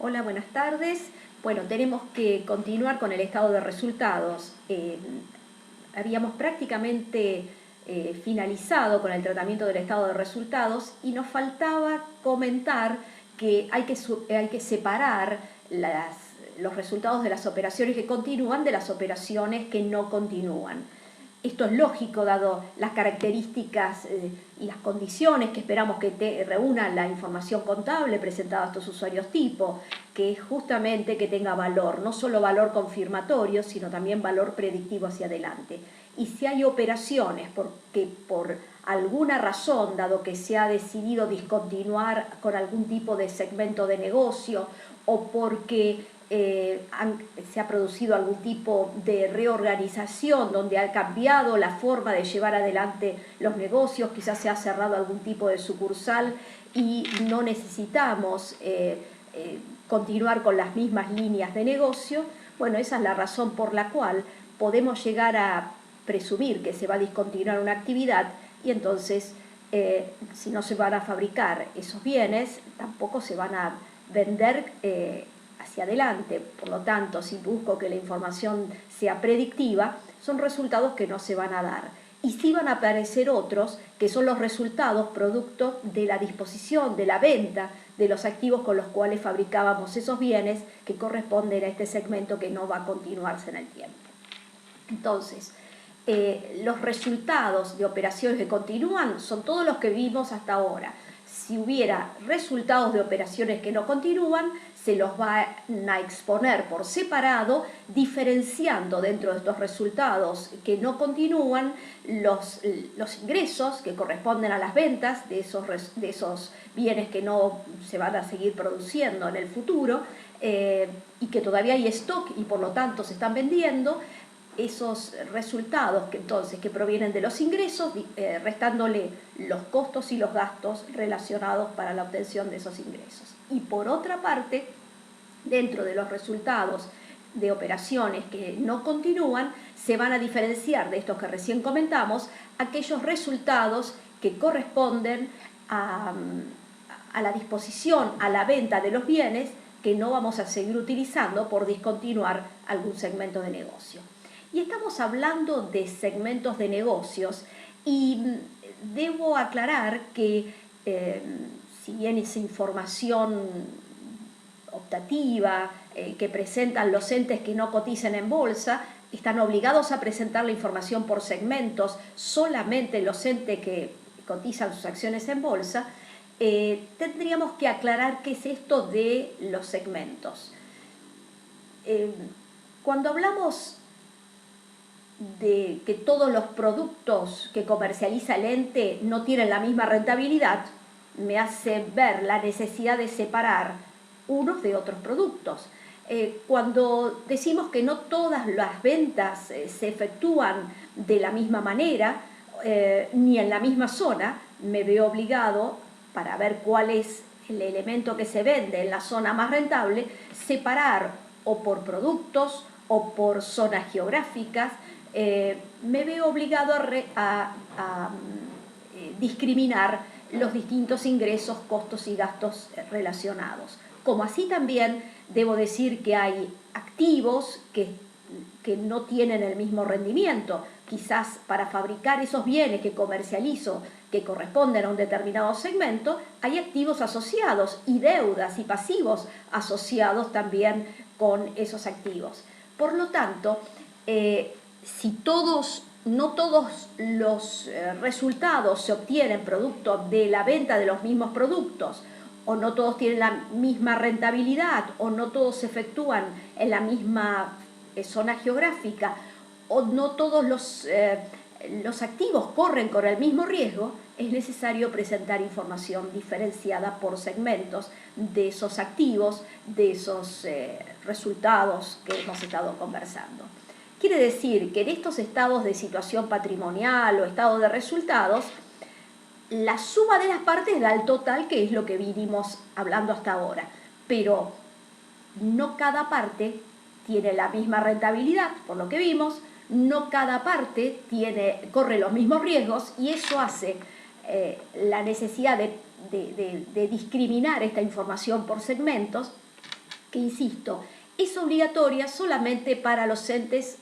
Hola, buenas tardes. Bueno, tenemos que continuar con el estado de resultados. Habíamos prácticamente finalizado con el tratamiento del estado de resultados y nos faltaba comentar que hay que separar los resultados de las operaciones que continúan de las operaciones que no continúan. Esto es lógico dado las características y las condiciones que esperamos que reúnan la información contable presentada a estos usuarios tipo, que es justamente que tenga valor, no solo valor confirmatorio, sino también valor predictivo hacia adelante. Y si hay operaciones porque por alguna razón, dado que se ha decidido discontinuar con algún tipo de segmento de negocio o porque se ha producido algún tipo de reorganización donde ha cambiado la forma de llevar adelante los negocios, quizás se ha cerrado algún tipo de sucursal y no necesitamos continuar con las mismas líneas de negocio. Bueno, esa es la razón por la cual podemos llegar a presumir que se va a discontinuar una actividad y entonces si no se van a fabricar esos bienes, tampoco se van a vender hacia adelante. Por lo tanto, si busco que la información sea predictiva, son resultados que no se van a dar. Y sí van a aparecer otros, que son los resultados producto de la disposición, de la venta de los activos con los cuales fabricábamos esos bienes que corresponden a este segmento que no va a continuarse en el tiempo. Entonces, los resultados de operaciones que continúan son todos los que vimos hasta ahora. Si hubiera resultados de operaciones que no continúan, se los van a exponer por separado, diferenciando dentro de estos resultados que no continúan los ingresos que corresponden a las ventas de esos bienes que no se van a seguir produciendo en el futuro y que todavía hay stock y por lo tanto se están vendiendo. Esos resultados que provienen de los ingresos, restándole los costos y los gastos relacionados para la obtención de esos ingresos. Y por otra parte, dentro de los resultados de operaciones que no continúan, se van a diferenciar de estos que recién comentamos, aquellos resultados que corresponden a la disposición, a la venta de los bienes que no vamos a seguir utilizando por discontinuar algún segmento de negocio. Y estamos hablando de segmentos de negocios y debo aclarar que si bien esa información optativa que presentan los entes que no cotizan en bolsa, están obligados a presentar la información por segmentos, solamente los entes que cotizan sus acciones en bolsa, tendríamos que aclarar qué es esto de los segmentos. Cuando hablamos de que todos los productos que comercializa el ente no tienen la misma rentabilidad, me hace ver la necesidad de separar unos de otros productos. Cuando decimos que no todas las ventas se efectúan de la misma manera ni en la misma zona, me veo obligado, para ver cuál es el elemento que se vende en la zona más rentable, separar o por productos o por zonas geográficas. Me veo obligado a discriminar los distintos ingresos, costos y gastos relacionados. Como así también debo decir que hay activos que no tienen el mismo rendimiento. Quizás para fabricar esos bienes que comercializo, que corresponden a un determinado segmento, hay activos asociados y deudas y pasivos asociados también con esos activos. Por lo tanto, si no todos los resultados se obtienen producto de la venta de los mismos productos, o no todos tienen la misma rentabilidad, o no todos se efectúan en la misma zona geográfica, o no todos los activos corren con el mismo riesgo, es necesario presentar información diferenciada por segmentos de esos activos, de esos resultados que hemos estado conversando. Quiere decir que en estos estados de situación patrimonial o estado de resultados, la suma de las partes da el total, que es lo que vinimos hablando hasta ahora. Pero no cada parte tiene la misma rentabilidad, por lo que vimos, no cada parte corre los mismos riesgos y eso hace la necesidad de discriminar esta información por segmentos que insisto, es obligatoria solamente para los entes,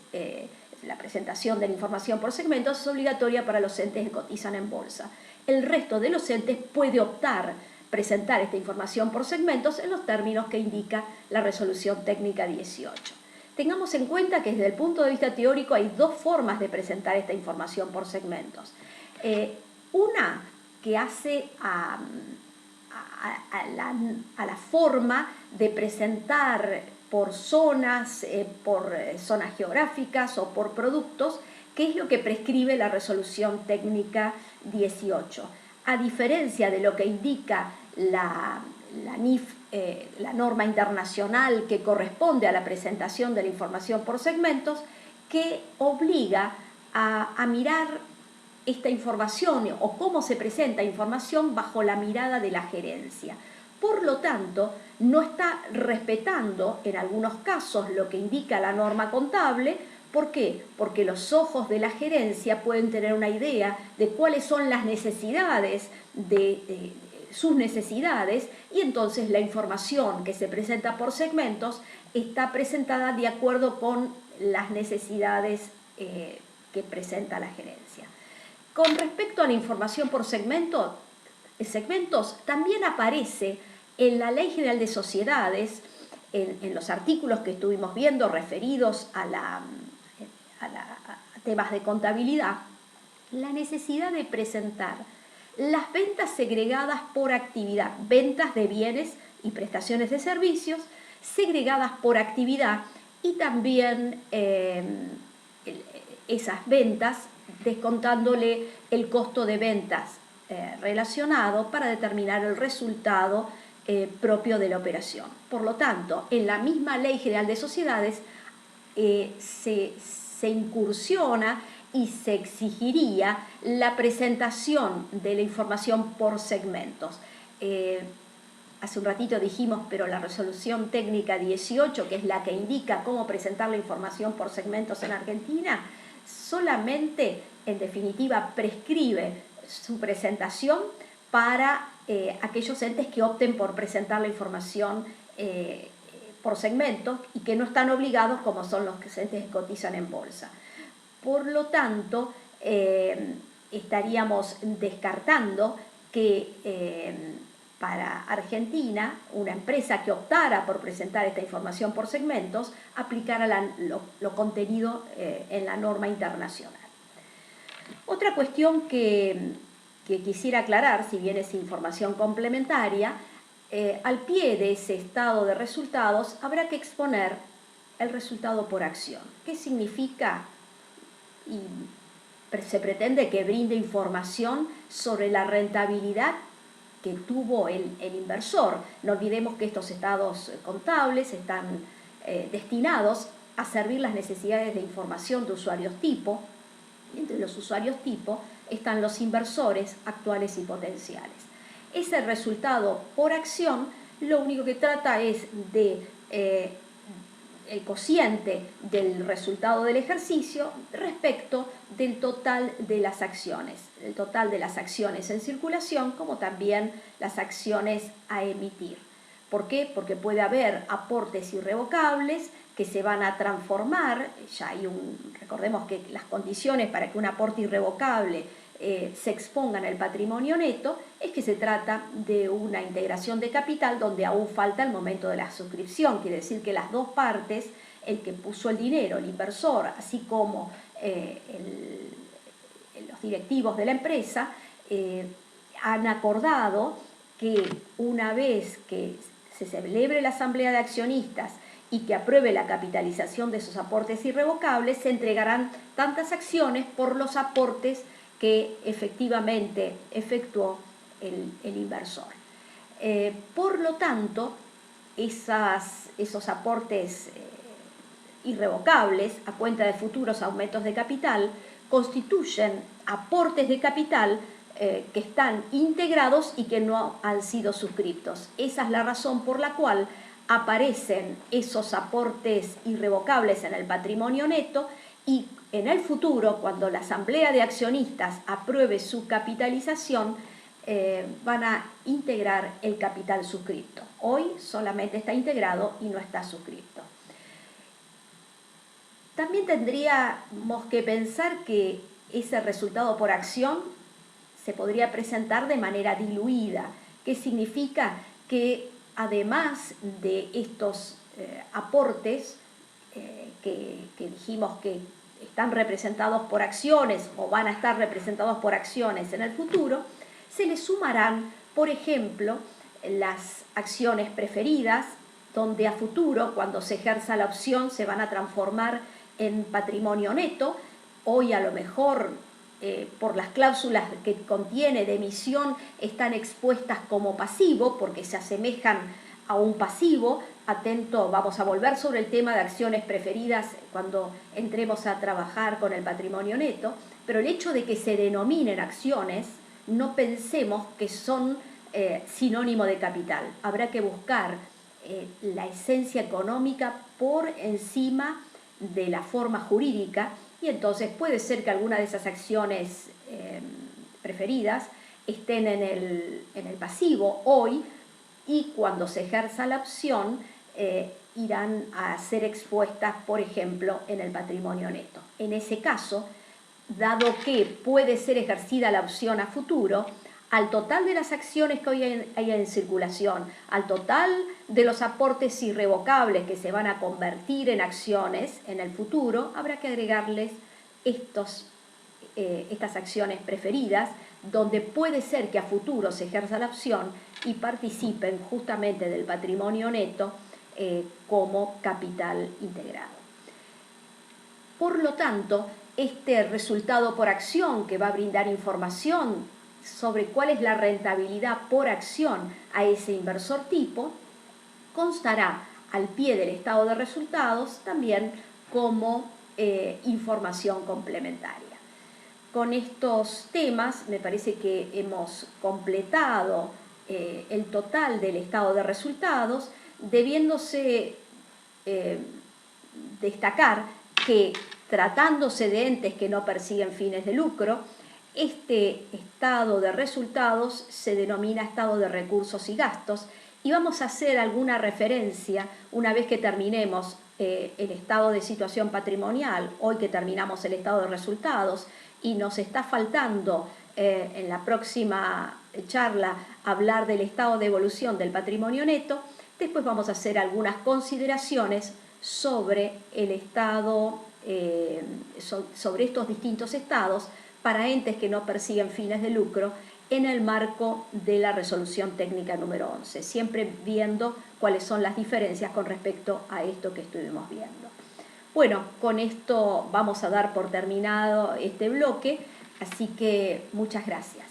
la presentación de la información por segmentos es obligatoria para los entes que cotizan en bolsa. El resto de los entes puede optar presentar esta información por segmentos en los términos que indica la resolución técnica 18. Tengamos en cuenta que desde el punto de vista teórico hay dos formas de presentar esta información por segmentos. Una que hace a la forma de presentar por zonas geográficas o por productos, que es lo que prescribe la resolución técnica 18. A diferencia de lo que indica la NIF, la norma internacional que corresponde a la presentación de la información por segmentos, que obliga a mirar esta información o cómo se presenta información bajo la mirada de la gerencia. Por lo tanto, no está respetando en algunos casos lo que indica la norma contable. ¿Por qué? Porque los ojos de la gerencia pueden tener una idea de cuáles son las necesidades sus necesidades, y entonces la información que se presenta por segmentos está presentada de acuerdo con las necesidades que presenta la gerencia. Con respecto a la información por segmentos, también aparece en la Ley General de Sociedades, en los artículos que estuvimos viendo referidos a temas de contabilidad, la necesidad de presentar las ventas segregadas por actividad, ventas de bienes y prestaciones de servicios segregadas por actividad, y también esas ventas descontándole el costo de ventas relacionado para determinar el resultado propio de la operación. Por lo tanto, en la misma Ley General de Sociedades se incursiona y se exigiría la presentación de la información por segmentos. Hace un ratito dijimos, pero la resolución técnica 18, que es la que indica cómo presentar la información por segmentos en Argentina, solamente, en definitiva, prescribe su presentación para aquellos entes que opten por presentar la información por segmentos y que no están obligados, como son los entes que cotizan en bolsa. Por lo tanto, estaríamos descartando que para Argentina, una empresa que optara por presentar esta información por segmentos, aplicara lo contenido en la norma internacional. Otra cuestión que quisiera aclarar, si bien es información complementaria, al pie de ese estado de resultados habrá que exponer el resultado por acción. ¿Qué significa? Y se pretende que brinde información sobre la rentabilidad que tuvo el inversor. No olvidemos que estos estados contables están destinados a servir las necesidades de información de usuarios tipo, y entre los usuarios tipo están los inversores actuales y potenciales. Ese resultado por acción lo único que trata es de el cociente del resultado del ejercicio respecto del total de las acciones, el total de las acciones en circulación, como también las acciones a emitir. ¿Por qué? Porque puede haber aportes irrevocables que se van a transformar. Ya hay recordemos que las condiciones para que un aporte irrevocable se exponga en el patrimonio neto es que se trata de una integración de capital donde aún falta el momento de la suscripción. Quiere decir que las dos partes, el que puso el dinero, el inversor, así como los directivos de la empresa, han acordado que una vez que se celebre la asamblea de accionistas y que apruebe la capitalización de esos aportes irrevocables, se entregarán tantas acciones por los aportes que efectivamente efectuó el inversor. Por lo tanto, esos aportes irrevocables a cuenta de futuros aumentos de capital constituyen aportes de capital que están integrados y que no han sido suscriptos. Esa es la razón por la cual aparecen esos aportes irrevocables en el patrimonio neto, y en el futuro, cuando la asamblea de accionistas apruebe su capitalización, van a integrar el capital suscripto. Hoy solamente está integrado y no está suscripto. También tendríamos que pensar que ese resultado por acción se podría presentar de manera diluida, que significa que además de estos aportes que dijimos que están representados por acciones o van a estar representados por acciones en el futuro, se le sumarán, por ejemplo, las acciones preferidas, donde a futuro, cuando se ejerza la opción, se van a transformar en patrimonio neto. Hoy a lo mejor, por las cláusulas que contiene de emisión, están expuestas como pasivo, porque se asemejan a un pasivo. Atento, vamos a volver sobre el tema de acciones preferidas cuando entremos a trabajar con el patrimonio neto, pero el hecho de que se denominen acciones, no pensemos que son sinónimo de capital. Habrá que buscar la esencia económica por encima de la forma jurídica, y entonces puede ser que alguna de esas acciones preferidas estén en el pasivo hoy, y cuando se ejerza la opción irán a ser expuestas, por ejemplo, en el patrimonio neto. En ese caso, dado que puede ser ejercida la opción a futuro, al total de las acciones que hoy hay en circulación, al total de los aportes irrevocables que se van a convertir en acciones en el futuro, habrá que agregarles estas acciones preferidas, donde puede ser que a futuro se ejerza la opción y participen justamente del patrimonio neto como capital integrado. Por lo tanto, este resultado por acción, que va a brindar información sobre cuál es la rentabilidad por acción a ese inversor tipo, constará al pie del estado de resultados también como información complementaria. Con estos temas me parece que hemos completado el total del estado de resultados, debiéndose destacar que, tratándose de entes que no persiguen fines de lucro, este estado de resultados se denomina estado de recursos y gastos, y vamos a hacer alguna referencia una vez que terminemos el estado de situación patrimonial, hoy que terminamos el estado de resultados, y nos está faltando en la próxima charla hablar del estado de evolución del patrimonio neto. Después vamos a hacer algunas consideraciones sobre el estado, sobre estos distintos estados para entes que no persiguen fines de lucro en el marco de la resolución técnica número 11, siempre viendo cuáles son las diferencias con respecto a esto que estuvimos viendo. Bueno, con esto vamos a dar por terminado este bloque, así que muchas gracias.